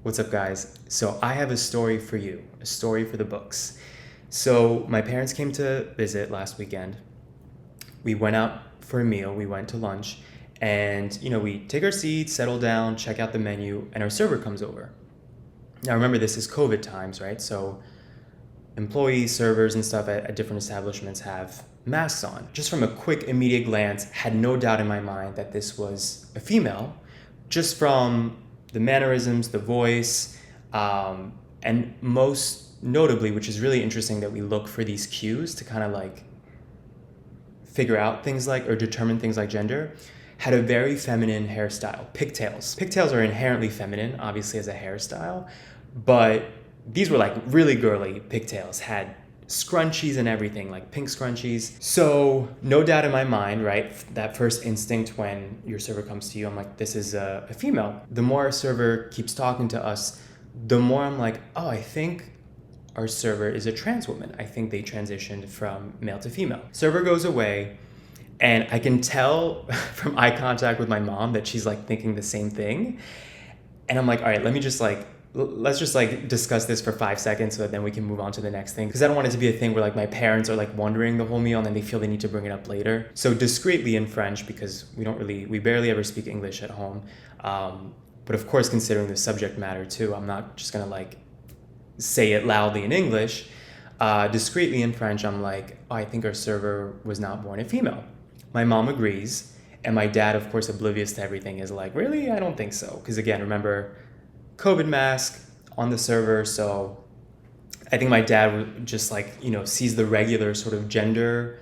What's up, guys? So, I have a story for you, a story for the books. So, my parents came to visit last weekend. We went out for a meal, we went to lunch, and we take our seats, settle down, check out the menu, and our server comes over. Now, remember, this is COVID times, right? So, employees, servers, and stuff at different establishments have masks on. Just from a quick, immediate glance, had no doubt in my mind that this was a female, just from the mannerisms, the voice, and most notably, which is really interesting that we look for these cues to kind of like figure out things like or determine things like gender, had a very feminine hairstyle, pigtails. Pigtails are inherently feminine, obviously, as a hairstyle, but these were like really girly pigtails, had scrunchies and everything, like pink scrunchies. So no doubt in my mind, right, that first instinct when your server comes to you, I'm like, this is a female. The more our server keeps talking to us, the more I'm like, oh, I think our server is a trans woman. I think they transitioned from male to female. Server goes away, and I can tell from eye contact with my mom that she's like thinking the same thing. And I'm like, all right, let's just like discuss this for 5 seconds so that then we can move on to the next thing. Because I don't want it to be a thing where like my parents are like wondering the whole meal and then they feel they need to bring it up later. So discreetly in French, because we barely ever speak English at home. But of course, considering the subject matter too, I'm not just gonna like say it loudly in English. Discreetly in French, I'm like, oh, I think our server was not born a female. My mom agrees. And my dad, of course, oblivious to everything, is like, really? I don't think so. Because again, remember, COVID mask on the server. So I think my dad just like, sees the regular sort of gender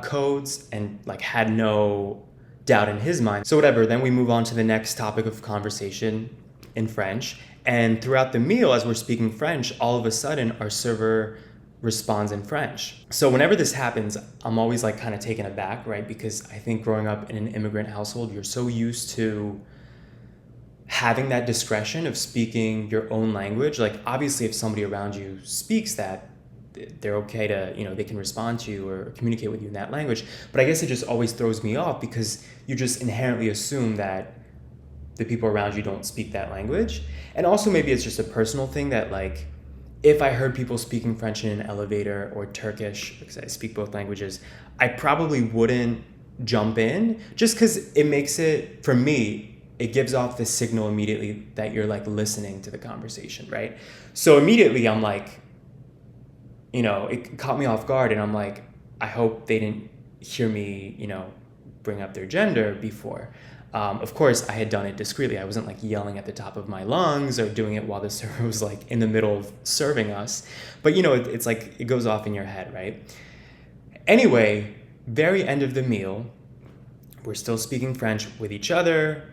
codes and like had no doubt in his mind. So whatever, then we move on to the next topic of conversation in French. And throughout the meal, as we're speaking French, all of a sudden our server responds in French. So whenever this happens, I'm always like kind of taken aback, right? Because I think growing up in an immigrant household, you're so used to having that discretion of speaking your own language. Like obviously if somebody around you speaks that, they're okay to, they can respond to you or communicate with you in that language. But I guess it just always throws me off because you just inherently assume that the people around you don't speak that language. And also maybe it's just a personal thing that like, if I heard people speaking French in an elevator or Turkish, because I speak both languages, I probably wouldn't jump in just because it makes it, for me, it gives off this signal immediately that you're like listening to the conversation, right? So immediately I'm like, it caught me off guard and I'm like, I hope they didn't hear me, bring up their gender before. Of course, I had done it discreetly. I wasn't like yelling at the top of my lungs or doing it while the server was like in the middle of serving us. But it's like it goes off in your head, right? Anyway, very end of the meal, we're still speaking French with each other,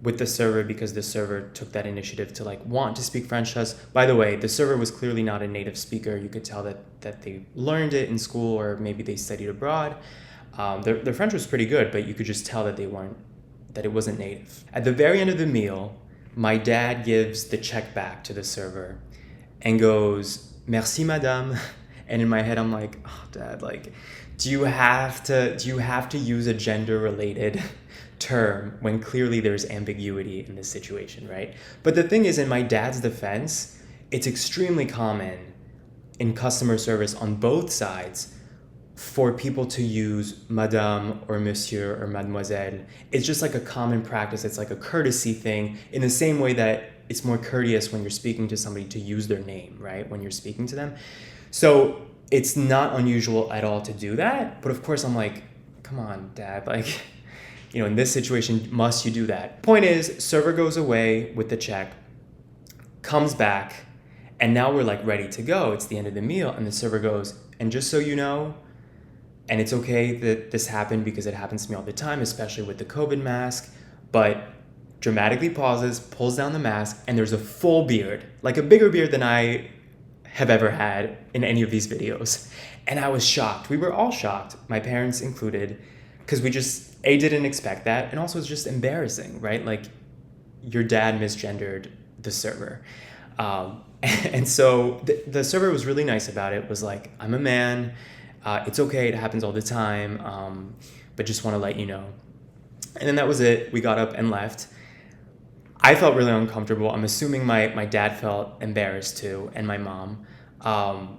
with the server, because the server took that initiative to like want to speak French to us. By the way, the server was clearly not a native speaker. You could tell that they learned it in school or maybe they studied abroad. Their French was pretty good, but you could just tell that it wasn't native. At the very end of the meal, my dad gives the check back to the server and goes, "Merci, madame." And in my head, I'm like, oh, Dad, like, do you have to use a gender-related term when clearly there's ambiguity in this situation, right? But the thing is, in my dad's defense, it's extremely common in customer service on both sides for people to use madame or monsieur or mademoiselle. It's just like a common practice. It's like a courtesy thing in the same way that it's more courteous when you're speaking to somebody to use their name, right? When you're speaking to them. So it's not unusual at all to do that. But of course I'm like, come on, Dad, like, in this situation, must you do that? Point is, server goes away with the check, comes back, and now we're like ready to go. It's the end of the meal. And the server goes, and just so you know, and it's okay that this happened because it happens to me all the time, especially with the COVID mask, but dramatically pauses, pulls down the mask, and there's a full beard, like a bigger beard than I have ever had in any of these videos. And I was shocked. We were all shocked, my parents included, because we just, didn't expect that, and also it's just embarrassing, right? Like, your dad misgendered the server. And so the server was really nice about it, was like, I'm a man, it's okay, it happens all the time, but just want to let you know. And then that was it. We got up and left. I felt really uncomfortable. I'm assuming my dad felt embarrassed too, and my mom. Um,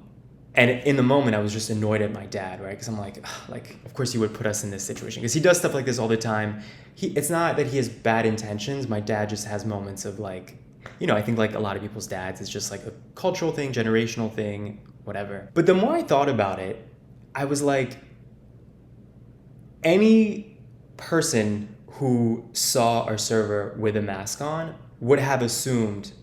and in the moment, I was just annoyed at my dad, right? Because I'm like, "Ugh," like, of course he would put us in this situation because he does stuff like this all the time. It's not that he has bad intentions. My dad just has moments of like, I think like a lot of people's dads, it's just like a cultural thing, generational thing, whatever. But the more I thought about it, I was like, any person who saw our server with a mask on would have assumed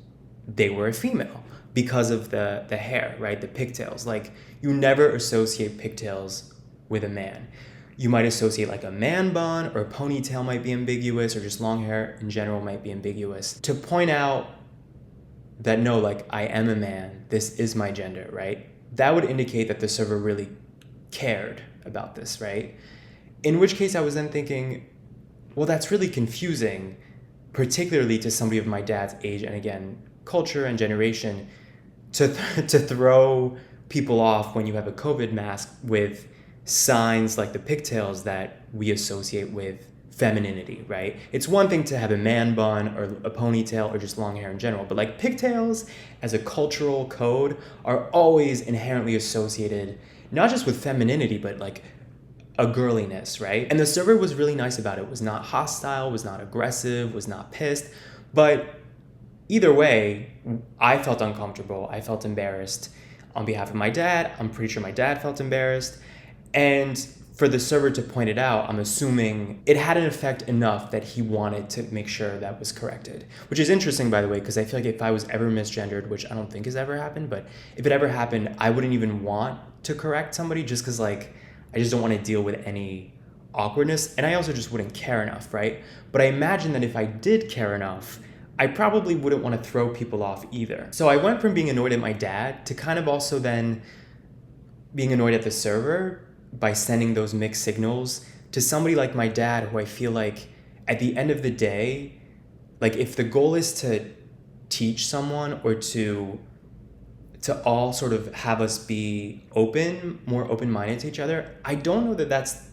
they were a female because of the hair, right? The pigtails. Like, you never associate pigtails with a man. You might associate like a man bun or a ponytail might be ambiguous, or just long hair in general might be ambiguous. To point out that no, like, I am a man, this is my gender, right? That would indicate that the server really cared about this, right? In which case I was then thinking, well, that's really confusing, particularly to somebody of my dad's age and, again, culture and generation, to throw people off when you have a COVID mask with signs like the pigtails that we associate with femininity, right? It's one thing to have a man bun or a ponytail or just long hair in general, but like pigtails as a cultural code are always inherently associated not just with femininity, but like a girliness, right? And the server was really nice about it. Was not hostile, was not aggressive, was not pissed. But either way, I felt uncomfortable. I felt embarrassed on behalf of my dad. I'm pretty sure my dad felt embarrassed. And for the server to point it out, I'm assuming it had an effect enough that he wanted to make sure that was corrected. Which is interesting, by the way, because I feel like if I was ever misgendered, which I don't think has ever happened, but if it ever happened, I wouldn't even want to correct somebody just because, like, I just don't want to deal with any awkwardness. And I also just wouldn't care enough, right? But I imagine that if I did care enough, I probably wouldn't want to throw people off either. So I went from being annoyed at my dad to kind of also then being annoyed at the server by sending those mixed signals to somebody like my dad, who I feel like at the end of the day, like, if the goal is to teach someone or to all sort of have us be more open-minded to each other, I don't know that that's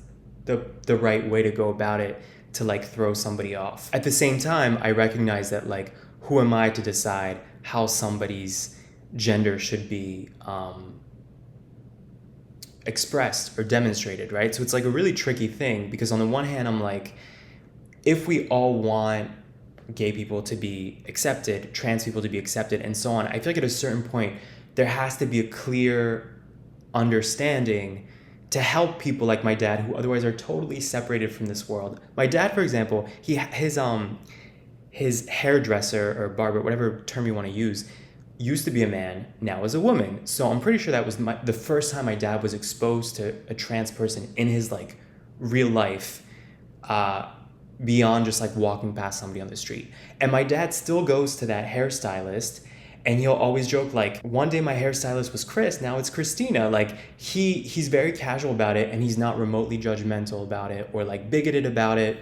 the right way to go about it, to like throw somebody off. At the same time, I recognize that, like, who am I to decide how somebody's gender should be expressed or demonstrated, right? So it's like a really tricky thing, because on the one hand, I'm like, if we all want gay people to be accepted, trans people to be accepted, and so on, I feel like at a certain point, there has to be a clear understanding to help people like my dad, who otherwise are totally separated from this world. My dad, for example, his hairdresser or barber, whatever term you want to use, used to be a man, now is a woman. So I'm pretty sure that was the first time my dad was exposed to a trans person in his like real life, beyond just like walking past somebody on the street. And my dad still goes to that hairstylist, and he'll always joke like, one day my hairstylist was Chris, now it's Christina. Like, he's very casual about it, and he's not remotely judgmental about it or like bigoted about it.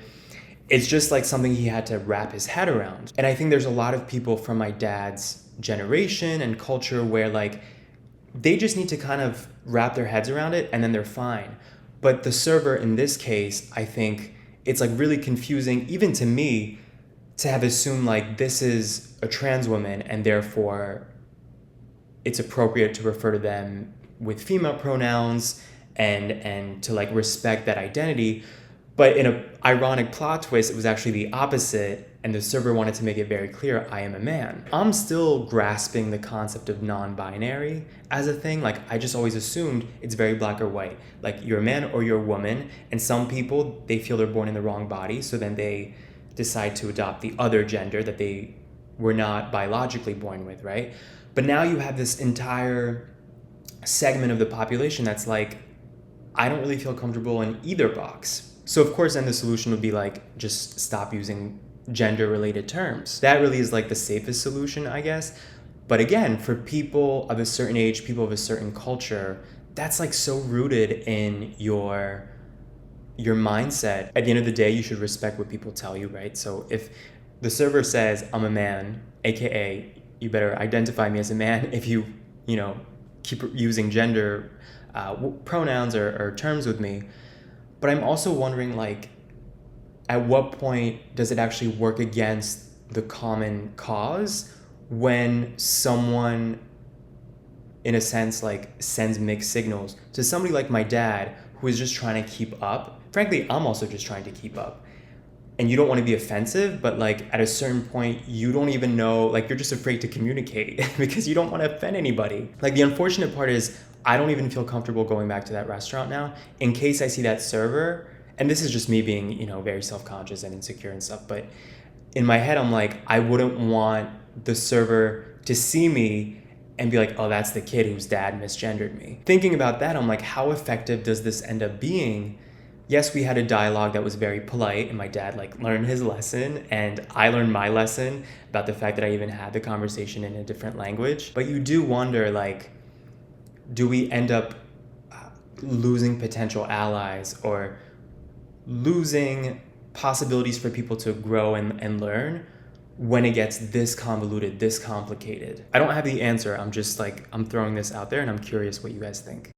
It's just like something he had to wrap his head around. And I think there's a lot of people from my dad's generation and culture where like they just need to kind of wrap their heads around it and then they're fine. But the server in this case, I think it's like really confusing, even to me, to have assumed like this is a trans woman and therefore it's appropriate to refer to them with female pronouns and to like respect that identity. But in an ironic plot twist, it was actually the opposite, and the server wanted to make it very clear, I am a man. I'm still grasping the concept of non-binary as a thing. Like, I just always assumed it's very black or white. Like, you're a man or you're a woman, and some people, they feel they're born in the wrong body, so then they decide to adopt the other gender that they were not biologically born with, right? But now you have this entire segment of the population that's like, I don't really feel comfortable in either box. So of course then the solution would be like, just stop using gender related terms. That really is like the safest solution, I guess. But again, for people of a certain age, people of a certain culture, that's like so rooted in your mindset. At the end of the day, you should respect what people tell you, right? So if the server says, I'm a man, AKA, you better identify me as a man if you keep using gender pronouns or terms with me. But I'm also wondering, like, at what point does it actually work against the common cause when someone, in a sense, like sends mixed signals to somebody like my dad who is just trying to keep up. Frankly, I'm also just trying to keep up. And you don't want to be offensive, but like at a certain point, you don't even know, like you're just afraid to communicate because you don't want to offend anybody. Like the unfortunate part is I don't even feel comfortable going back to that restaurant now in case I see that server. And this is just me being, very self-conscious and insecure and stuff. But in my head, I'm like, I wouldn't want the server to see me and be like, oh, that's the kid whose dad misgendered me. Thinking about that, I'm like, how effective does this end up being? Yes, we had a dialogue that was very polite, and my dad learned his lesson, and I learned my lesson about the fact that I even had the conversation in a different language. But you do wonder, do we end up losing potential allies or losing possibilities for people to grow and learn when it gets this convoluted, this complicated? I don't have the answer. I'm just I'm throwing this out there, and I'm curious what you guys think.